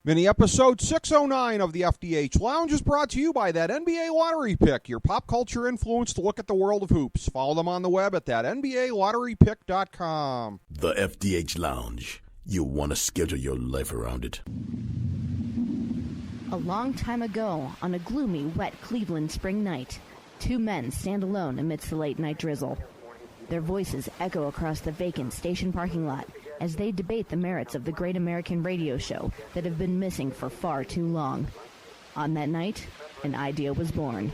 Mini episode 609 of the FDH Lounge is brought to you by that NBA Lottery Pick, your pop culture influenced look at the world of hoops. Follow them on the web at that NBALotteryPick.com. The FDH Lounge. You want to schedule your life around it. A long time ago, on a gloomy, wet Cleveland spring night, two men stand alone amidst the late-night drizzle. Their voices echo across the vacant station parking lot as they debate the merits of the great American radio show that have been missing for far too long. On that night, an idea was born.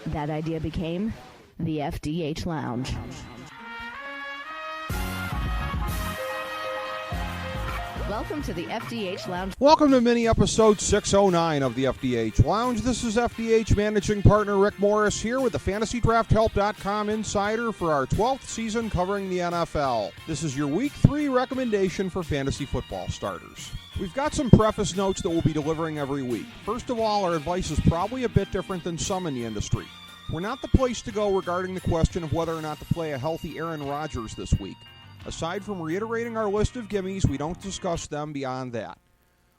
That idea became the FDH Lounge. Welcome to the FDH Lounge. Welcome to mini episode 609 of the FDH Lounge. This is FDH managing partner Rick Morris here with the FantasyDraftHelp.com insider for our 12th season covering the NFL. This is your Week 3 recommendation for fantasy football starters. We've got some preface notes that we'll be delivering every week. First of all, our advice is probably a bit different than some in the industry. We're not the place to go regarding the question of whether or not to play a healthy Aaron Rodgers this week. Aside from reiterating our list of gimmies, we don't discuss them beyond that.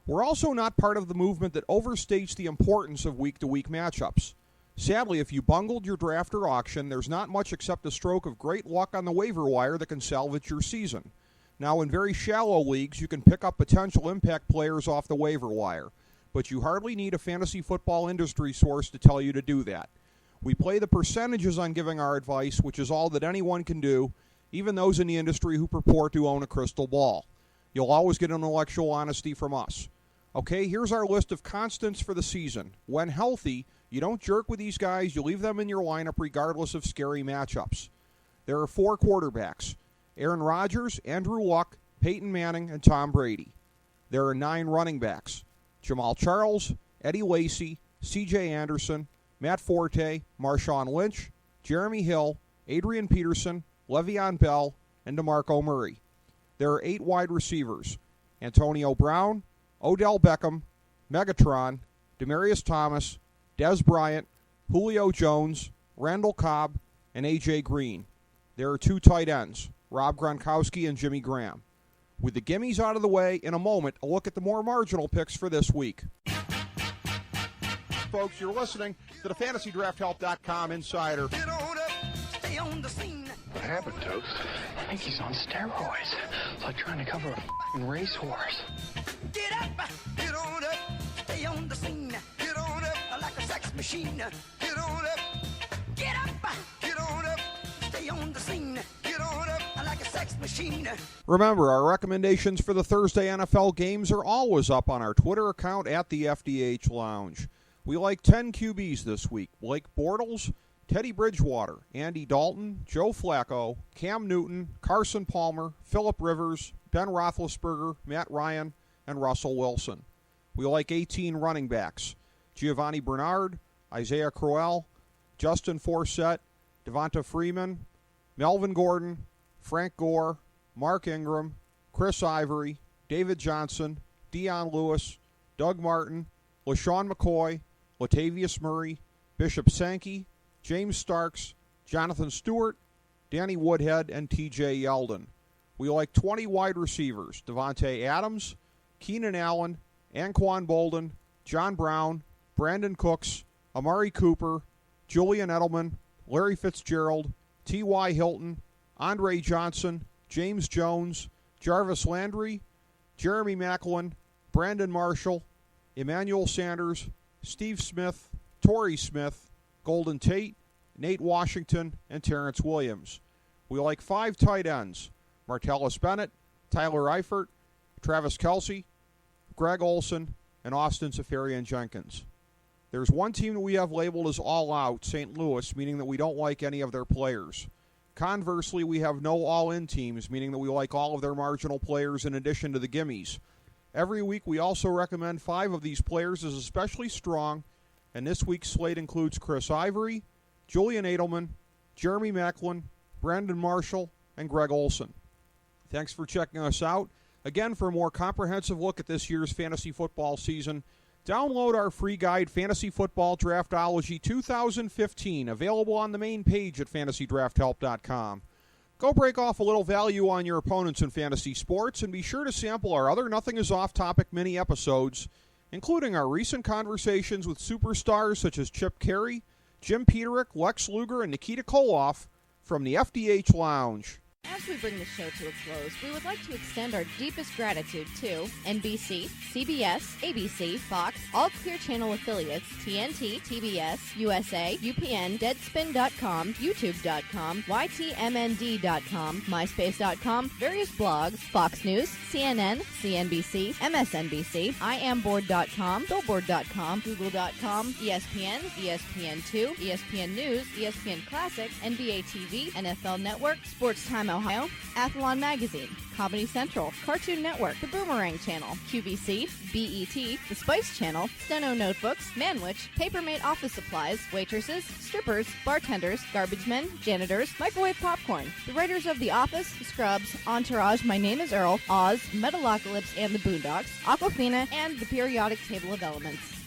We're also not part of the movement that overstates the importance of week-to-week matchups. Sadly, if you bungled your draft or auction, there's not much except a stroke of great luck on the waiver wire that can salvage your season. Now, in very shallow leagues, you can pick up potential impact players off the waiver wire, but you hardly need a fantasy football industry source to tell you to do that. We play the percentages on giving our advice, which is all that anyone can do, even those in the industry who purport to own a crystal ball. You'll always get intellectual honesty from us. Okay, here's our list of constants for the season. When healthy, you don't jerk with these guys. You leave them in your lineup regardless of scary matchups. There are 4 quarterbacks: Aaron Rodgers, Andrew Luck, Peyton Manning, and Tom Brady. There are 9 running backs: Jamal Charles, Eddie Lacy, C.J. Anderson, Matt Forte, Marshawn Lynch, Jeremy Hill, Adrian Peterson, Le'Veon Bell, and DeMarco Murray. There are 8 wide receivers: Antonio Brown, Odell Beckham, Megatron, Demaryius Thomas, Dez Bryant, Julio Jones, Randall Cobb, and A.J. Green. There are 2 tight ends: Rob Gronkowski and Jimmy Graham. With the gimmies out of the way, in a moment, a look at the more marginal picks for this week. Folks, you're listening to the FantasyDraftHelp.com insider. Get on up, stay on the scene. What happened, Toast? I think he's on steroids. It's like trying to cover a f***ing racehorse. Get up, get on up, stay on the scene. Get on up like a sex machine. Get on up, get on up, stay on the scene. Get on up like a sex machine. Remember, our recommendations for the Thursday NFL games are always up on our Twitter account at the FDH Lounge. We like 10 QBs this week: Blake Bortles, Teddy Bridgewater, Andy Dalton, Joe Flacco, Cam Newton, Carson Palmer, Phillip Rivers, Ben Roethlisberger, Matt Ryan, and Russell Wilson. We like 18 running backs: Giovanni Bernard, Isaiah Crowell, Justin Forsett, Devonta Freeman, Melvin Gordon, Frank Gore, Mark Ingram, Chris Ivory, David Johnson, Dion Lewis, Doug Martin, LaShawn McCoy, Latavius Murray, Bishop Sankey, James Starks, Jonathan Stewart, Danny Woodhead, and T.J. Yeldon. We like 20 wide receivers: Devontae Adams, Keenan Allen, Anquan Bolden, John Brown, Brandon Cooks, Amari Cooper, Julian Edelman, Larry Fitzgerald, T.Y. Hilton, Andre Johnson, James Jones, Jarvis Landry, Jeremy Maclin, Brandon Marshall, Emmanuel Sanders, Steve Smith, Torrey Smith, Golden Tate, Nate Washington, and Terrence Williams. We like 5 tight ends: Martellus Bennett, Tyler Eifert, Travis Kelce, Greg Olsen, and Austin Seferian-Jenkins. There's one team that we have labeled as all out, St. Louis, meaning that we don't like any of their players. Conversely, we have no all-in teams, meaning that we like all of their marginal players in addition to the gimmies. Every week, we also recommend 5 of these players as especially strong, and this week's slate includes Chris Ivory, Julian Edelman, Jeremy Maclin, Brandon Marshall, and Greg Olsen. Thanks for checking us out. Again, for a more comprehensive look at this year's fantasy football season, download our free guide, Fantasy Football Draftology 2015, available on the main page at FantasyDraftHelp.com. Go break off a little value on your opponents in fantasy sports, and be sure to sample our other Nothing is Off Topic mini episodes including our recent conversations with superstars such as Chip Carey, Jim Peterick, Lex Luger, and Nikita Koloff from the FDH Lounge. As we bring the show to a close, we would like to extend our deepest gratitude to NBC, CBS, ABC, Fox, all Clear Channel affiliates, TNT, TBS, USA, UPN, Deadspin.com, YouTube.com, YTMND.com, MySpace.com, various blogs, Fox News, CNN, CNBC, MSNBC, IamBoard.com, Billboard.com, Google.com, ESPN, ESPN2, ESPN News, ESPN Classic, NBA TV, NFL Network, Sports Time Ohio, Athlon Magazine, Comedy Central, Cartoon Network, The Boomerang Channel, QVC, BET, The Spice Channel, Steno Notebooks, Manwich, Papermate Office Supplies, waitresses, strippers, bartenders, garbage men, janitors, microwave popcorn, the writers of The Office, Scrubs, Entourage, My Name is Earl, Oz, Metalocalypse and the Boondocks, Aquafina, and the Periodic Table of Elements.